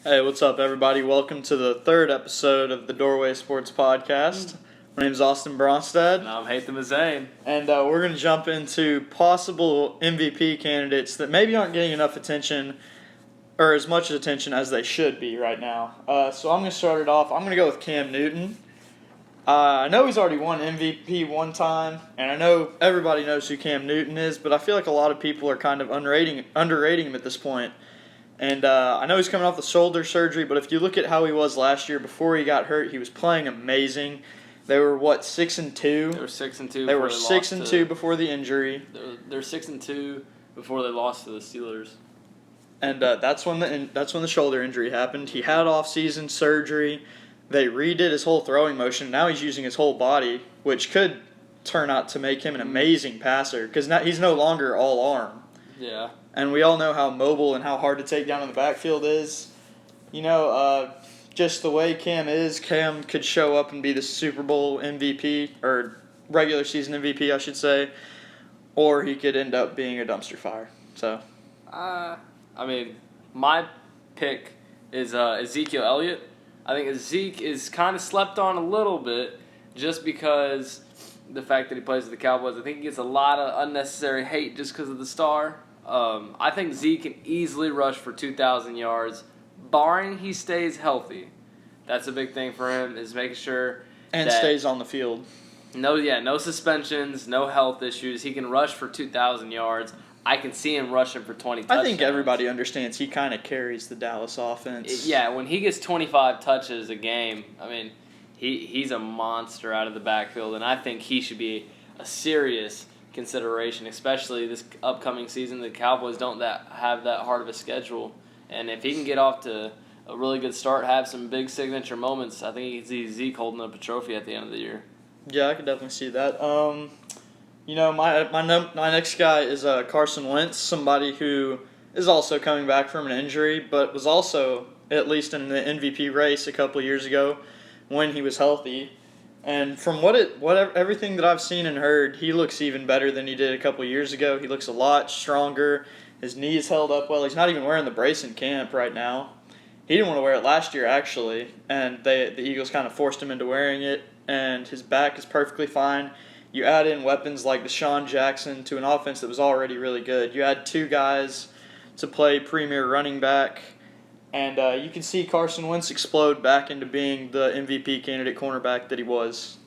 Hey, what's up, everybody? Welcome to the third episode of the Doorway Sports Podcast. My name is Austin Bronstad. And I'm Heithem. And we're going to jump into possible MVP candidates that maybe aren't getting enough attention or as much attention as they should be right now. So I'm going to start it off. I'm going to go with Cam Newton. I know he's already won MVP one time, and I know everybody knows who Cam Newton is, but I feel like a lot of people are kind of underrating him at this point. And I know he's coming off the shoulder surgery, but if you look at how he was last year before he got hurt, he was playing amazing. They were 6-2. They were 6-2. They were 6-2 before the injury. They're 6-2 before they lost to the Steelers. And that's when the shoulder injury happened. He had off-season surgery. They redid his whole throwing motion. Now he's using his whole body, which could turn out to make him an amazing passer because now he's no longer all arm. Yeah. And we all know how mobile and how hard to take down in the backfield is. Just the way Cam is, Cam could show up and be the Super Bowl MVP, or regular season MVP, I should say, or he could end up being a dumpster fire. So, my pick is Ezekiel Elliott. I think Zeke is kind of slept on a little bit just because the fact that he plays with the Cowboys. I think he gets a lot of unnecessary hate just because of the star. I think Zeke can easily rush for 2,000 yards, barring he stays healthy. That's a big thing for him, is making sure and stays on the field. No suspensions, no health issues. He can rush for 2,000 yards. I can see him rushing for 20 touchdowns. I think everybody understands he kind of carries the Dallas offense. When he gets 25 touches a game, he's a monster out of the backfield, and I think he should be a serious consideration, especially this upcoming season. The Cowboys don't have that hard of a schedule, and if he can get off to a really good start, have some big signature moments, I think you can see Zeke holding up a trophy at the end of the year. Yeah, I could definitely see that. My next guy is Carson Wentz, somebody who is also coming back from an injury, but was also at least in the MVP race a couple of years ago when he was healthy. And from everything that I've seen and heard, he looks even better than he did a couple of years ago. He looks a lot stronger. His knees held up well. He's not even wearing the brace in camp right now. He didn't want to wear it last year, actually, and the Eagles kind of forced him into wearing it, and his back is perfectly fine. You add in weapons like Deshaun Jackson to an offense that was already really good. You add two guys to play premier running back, and you can see Carson Wentz explode back into being the MVP candidate cornerback that he was.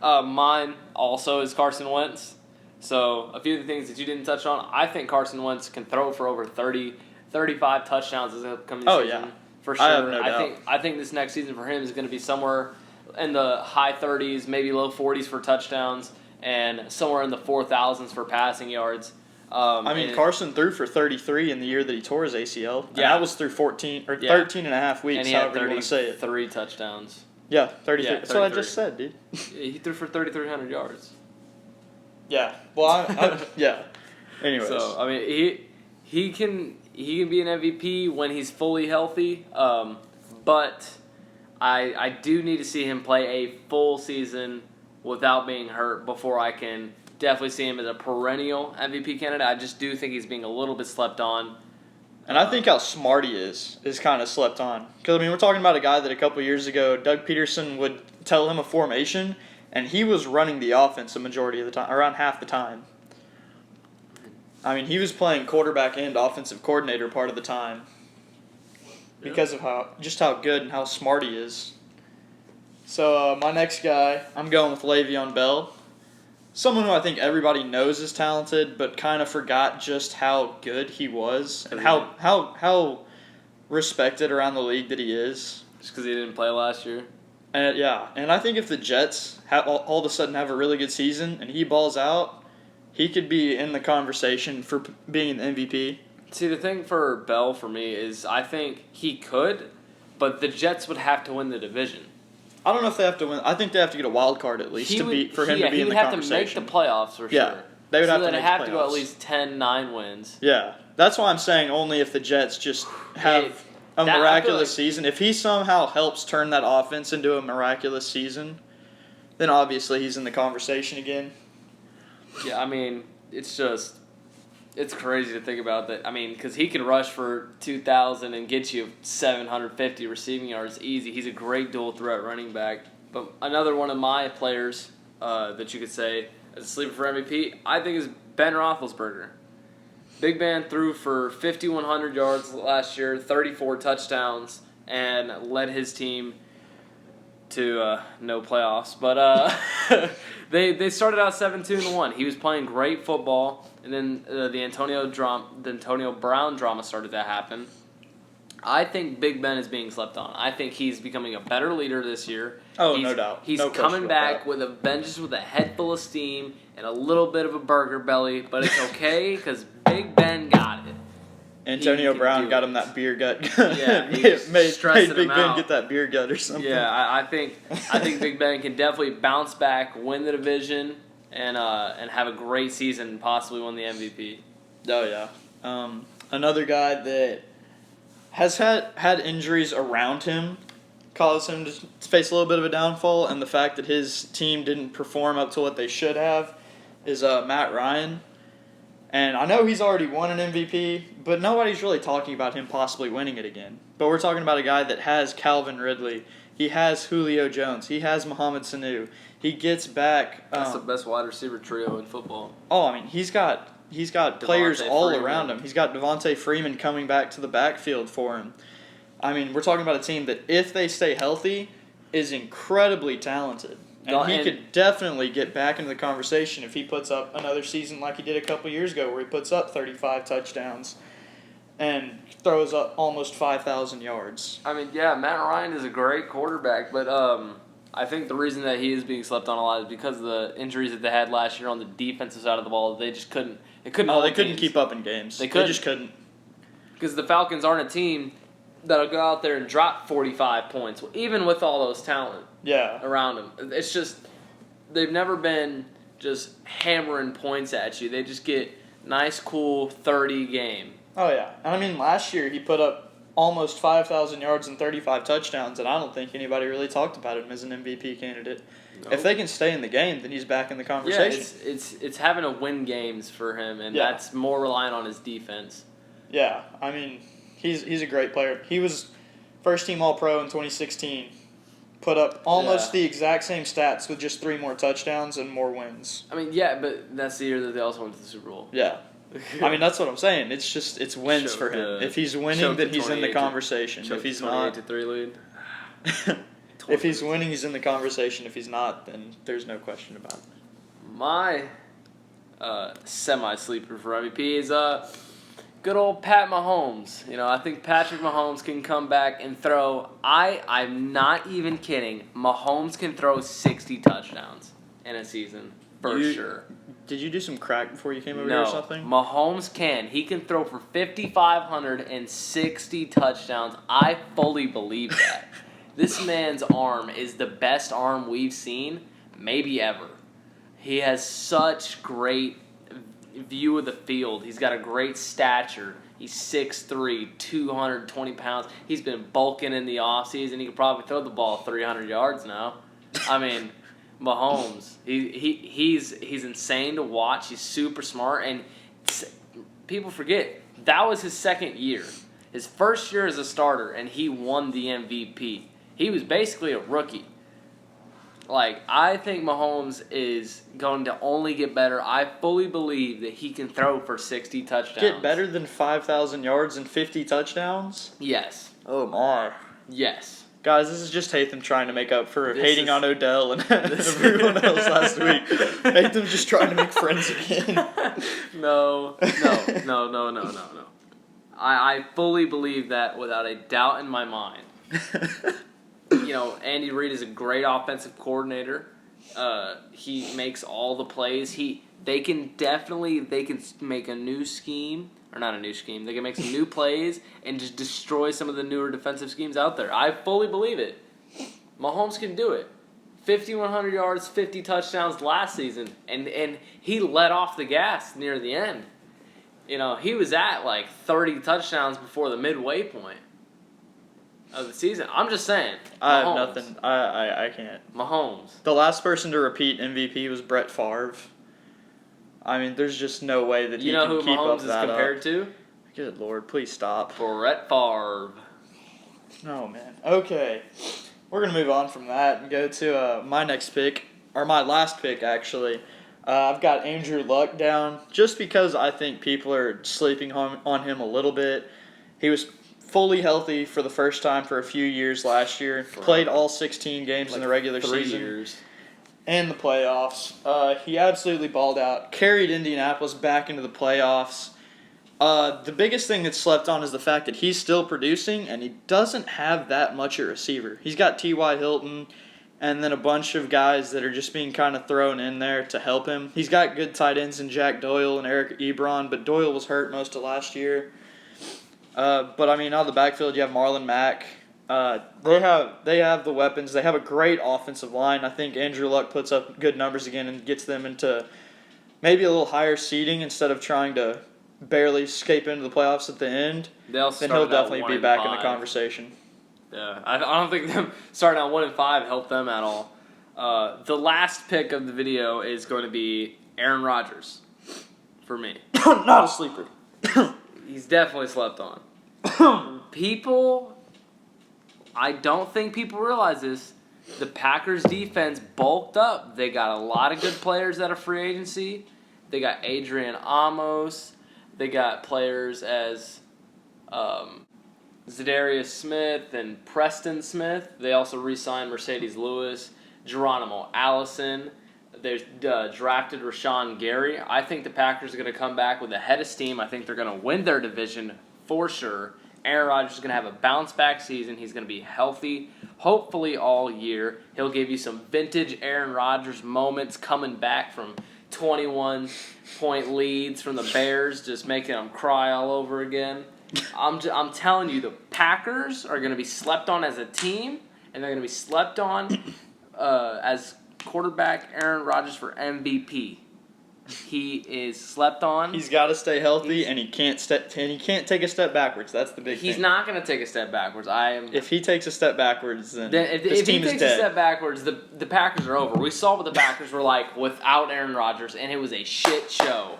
Mine also is Carson Wentz. So a few of the things that you didn't touch on, I think Carson Wentz can throw for over 35 touchdowns this upcoming season. Yeah. For sure. I have no doubt. I think this next season for him is going to be somewhere in the high 30s, maybe low 40s for touchdowns, and somewhere in the 4,000s for passing yards. Carson threw for 33 in the year that he tore his ACL. And that was through 13 and a half weeks, and he had however you want to say it. 3 touchdowns. Yeah, 33. Yeah, That's what I just said, dude. He threw for 3,300 yards. Yeah. Well, yeah. Anyways. So, he can be an MVP when he's fully healthy, but I do need to see him play a full season without being hurt before I can definitely see him as a perennial MVP candidate. I just do think he's being a little bit slept on. And I think how smart he is kind of slept on. Because, we're talking about a guy that a couple years ago, Doug Peterson would tell him a formation, and he was running the offense a majority of the time, around half the time. He was playing quarterback and offensive coordinator part of the time because of how good and how smart he is. So my next guy, I'm going with Le'Veon Bell. Someone who I think everybody knows is talented, but kind of forgot just how good he was and how respected around the league that he is. Just because he didn't play last year. And I think if the Jets all of a sudden have a really good season and he balls out, he could be in the conversation for being the MVP. See, the thing for Bell for me is I think he could, but the Jets would have to win the division. I don't know if they have to win. I think they have to get a wild card at least for him to be in the conversation. He would have to make the playoffs for sure. Yeah, they would have to make the playoffs. have to go at least 10-9 wins. Yeah, that's why I'm saying only if the Jets just have a miraculous season. If he somehow helps turn that offense into a miraculous season, then obviously he's in the conversation again. Yeah, it's just It's crazy to think about that. I mean, because he can rush for 2,000 and get you 750 receiving yards easy. He's a great dual threat running back. But another one of my players that you could say as a sleeper for MVP, I think is Ben Roethlisberger. Big Ben threw for 5,100 yards last year, 34 touchdowns, and led his team to no playoffs. But they started out 7-2-1. He was playing great football, and then the Antonio Brown drama started to happen. I think Big Ben is being slept on. I think he's becoming a better leader this year. Oh, no doubt. He's No coming back that. with a vengeance, with a head full of steam and a little bit of a burger belly, but it's okay because Big Ben got it. Antonio can Brown do got it. him that beer gut. Yeah, he was made stressing Big him Ben out. get that beer gut or something. Yeah, I think Big Ben can definitely bounce back, win the division, and have a great season, and possibly win the MVP. Oh yeah. Another guy that has had injuries around him caused him to face a little bit of a downfall, and the fact that his team didn't perform up to what they should have is Matt Ryan. And I know he's already won an MVP, but nobody's really talking about him possibly winning it again. But we're talking about a guy that has Calvin Ridley. He has Julio Jones. He has Mohamed Sanu. He gets back. That's the best wide receiver trio in football. Oh, I mean, he's got players Devontae all Freeman. around him. He's got Devontae Freeman coming back to the backfield for him. I mean, we're talking about a team that, if they stay healthy, is incredibly talented. And he could definitely get back into the conversation if he puts up another season like he did a couple years ago, where he puts up 35 touchdowns and throws up almost 5,000 yards. I mean, yeah, Matt Ryan is a great quarterback, but I think the reason that he is being slept on a lot is because of the injuries that they had last year on the defensive side of the ball. They just couldn't. They couldn't Keep up in games. They just couldn't. Because the Falcons aren't a team that'll go out there and drop 45 points, even with all those talent around them. It's just they've never been just hammering points at you. They just get nice, cool 30 game. Oh, yeah. And I mean, last year he put up almost 5,000 yards and 35 touchdowns, and I don't think anybody really talked about him as an MVP candidate. Nope. If they can stay in the game, then he's back in the conversation. Yeah, it's having to win games for him, and that's more reliant on his defense. Yeah, I mean, he's a great player. He was first-team All-Pro in 2016. Put up almost the exact same stats with just 3 more touchdowns and more wins. I mean, yeah, but that's the year that they also went to the Super Bowl. Yeah. I mean, that's what I'm saying. It's wins for him. If he's winning, then he's in the conversation. If he's not, 28-3 lead. If he's winning, he's in the conversation. If he's not, then there's no question about it. My semi-sleeper for MVP is good old Pat Mahomes. You know, I think Patrick Mahomes can come back and throw. I'm not even kidding. Mahomes can throw 60 touchdowns in a season for sure. Did you do some crack before you came over No, here or something? Mahomes can. He can throw for 5,560 touchdowns. I fully believe that. This man's arm is the best arm we've seen, maybe ever. He has such great view of the field. He's got a great stature. He's 6'3", 220 pounds. He's been bulking in the offseason. He could probably throw the ball 300 yards now. I mean, Mahomes, he's insane to watch. He's super smart, and people forget that was his second year. His first year as a starter, and he won the MVP. He was basically a rookie. Like, I think Mahomes is going to only get better. I fully believe that he can throw for 60 touchdowns. Get better than 5,000 yards and 50 touchdowns? Yes. Oh, my. Yes. Guys, this is just Heithem trying to make up for hating on Odell and everyone else last week. Heithem just trying to make friends again. No. I fully believe that without a doubt in my mind. You know, Andy Reid is a great offensive coordinator. He makes all the plays. They can make a new scheme, or not a new scheme. They can make some new plays and just destroy some of the newer defensive schemes out there. I fully believe it. Mahomes can do it. 5,100 yards, 50 touchdowns last season, and he let off the gas near the end. You know, he was at like 30 touchdowns before the midway point of the season. I'm just saying. I have nothing. I can't. Mahomes. The last person to repeat MVP was Brett Favre. I mean, there's just no way that You he know can who keep Mahomes up is that compared up. to? Good Lord, please stop. Brett Favre. Oh, man. Okay. We're going to move on from that and go to my next pick, or my last pick, actually. I've got Andrew Luck down just because I think people are sleeping on him a little bit. He was fully healthy for the first time for a few years last year. Played all 16 games in the regular 3 season. years. And the playoffs. He absolutely balled out. Carried Indianapolis back into the playoffs. The biggest thing that's slept on is the fact that he's still producing, and he doesn't have that much at receiver. He's got T.Y. Hilton, and then a bunch of guys that are just being kind of thrown in there to help him. He's got good tight ends in Jack Doyle and Eric Ebron, but Doyle was hurt most of last year. But, I mean, out of the backfield, you have Marlon Mack. They have the weapons. They have a great offensive line. I think Andrew Luck puts up good numbers again and gets them into maybe a little higher seeding instead of trying to barely escape into the playoffs at the end. Then he'll definitely be back in the conversation. Yeah, I don't think them starting out 1-5 helped them at all. The last pick of the video is going to be Aaron Rodgers for me. Not a sleeper. He's definitely slept on. I don't think people realize this. The Packers defense bulked up. They got a lot of good players out of free agency. They got Adrian Amos. They got players as Zadarius Smith and Preston Smith. They also re-signed Mercedes Lewis, Geronimo Allison. They drafted Rashawn Gary. I think the Packers are going to come back with a head of steam. I think they're going to win their division for sure. Aaron Rodgers is going to have a bounce-back season. He's going to be healthy, hopefully all year. He'll give you some vintage Aaron Rodgers moments coming back from 21-point leads from the Bears, just making them cry all over again. I'm telling you, the Packers are going to be slept on as a team, and they're going to be slept on as quarterback Aaron Rodgers for MVP. He is slept on. He's got to stay healthy, and he can't take a step backwards. That's the big thing. He's not going to take a step backwards. If he takes a step backwards, then if his he team is takes dead. a step backwards, the Packers are over. We saw what the Packers were like without Aaron Rodgers, and it was a shit show.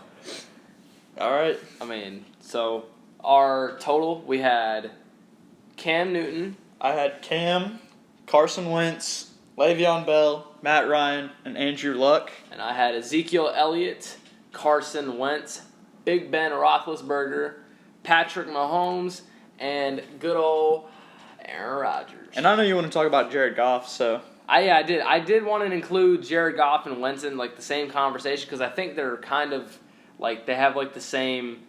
All right. I mean, so our total, we had Cam Newton. I had Cam, Carson Wentz, Le'Veon Bell, Matt Ryan, and Andrew Luck. And I had Ezekiel Elliott, Carson Wentz, Big Ben Roethlisberger, Patrick Mahomes, and good old Aaron Rodgers. And I know you want to talk about Jared Goff, so I did. I did want to include Jared Goff and Wentz in like the same conversation because I think they're kind of like they have like the same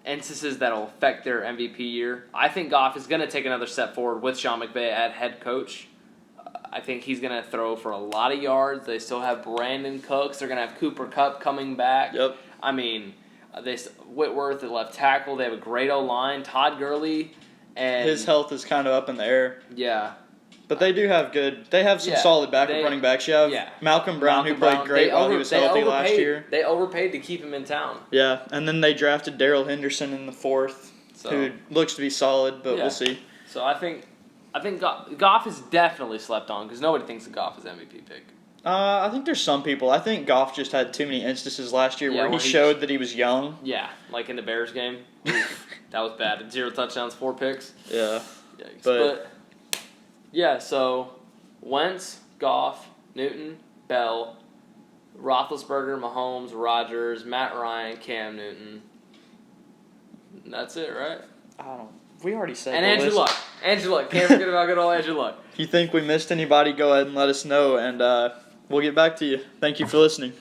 instances that'll affect their MVP year. I think Goff is going to take another step forward with Sean McVay at head coach. I think he's going to throw for a lot of yards. They still have Brandon Cooks. They're going to have Cooper Kupp coming back. Yep. I mean, Whitworth at left tackle. They have a great O-line. Todd Gurley. And his health is kind of up in the air. Yeah. But they do have they have some solid backup running backs. You have Malcolm Brown, who played great while he was healthy last year. They overpaid to keep him in town. Yeah, and then they drafted Darrell Henderson in the 4th, who looks to be solid, but we'll see. So I think Goff is definitely slept on because nobody thinks that Goff is MVP pick. I think there's some people. I think Goff just had too many instances last year where he showed that he was young. Yeah, like in the Bears game. That was bad. 0 touchdowns, 4 picks. Yeah. Yikes. But yeah, so Wentz, Goff, Newton, Bell, Roethlisberger, Mahomes, Rodgers, Matt Ryan, Cam Newton. That's it, right? We already said and Andrew Luck. Andrew Luck. Can't forget about good old Andrew Luck. If you think we missed anybody, go ahead and let us know, and we'll get back to you. Thank you for listening.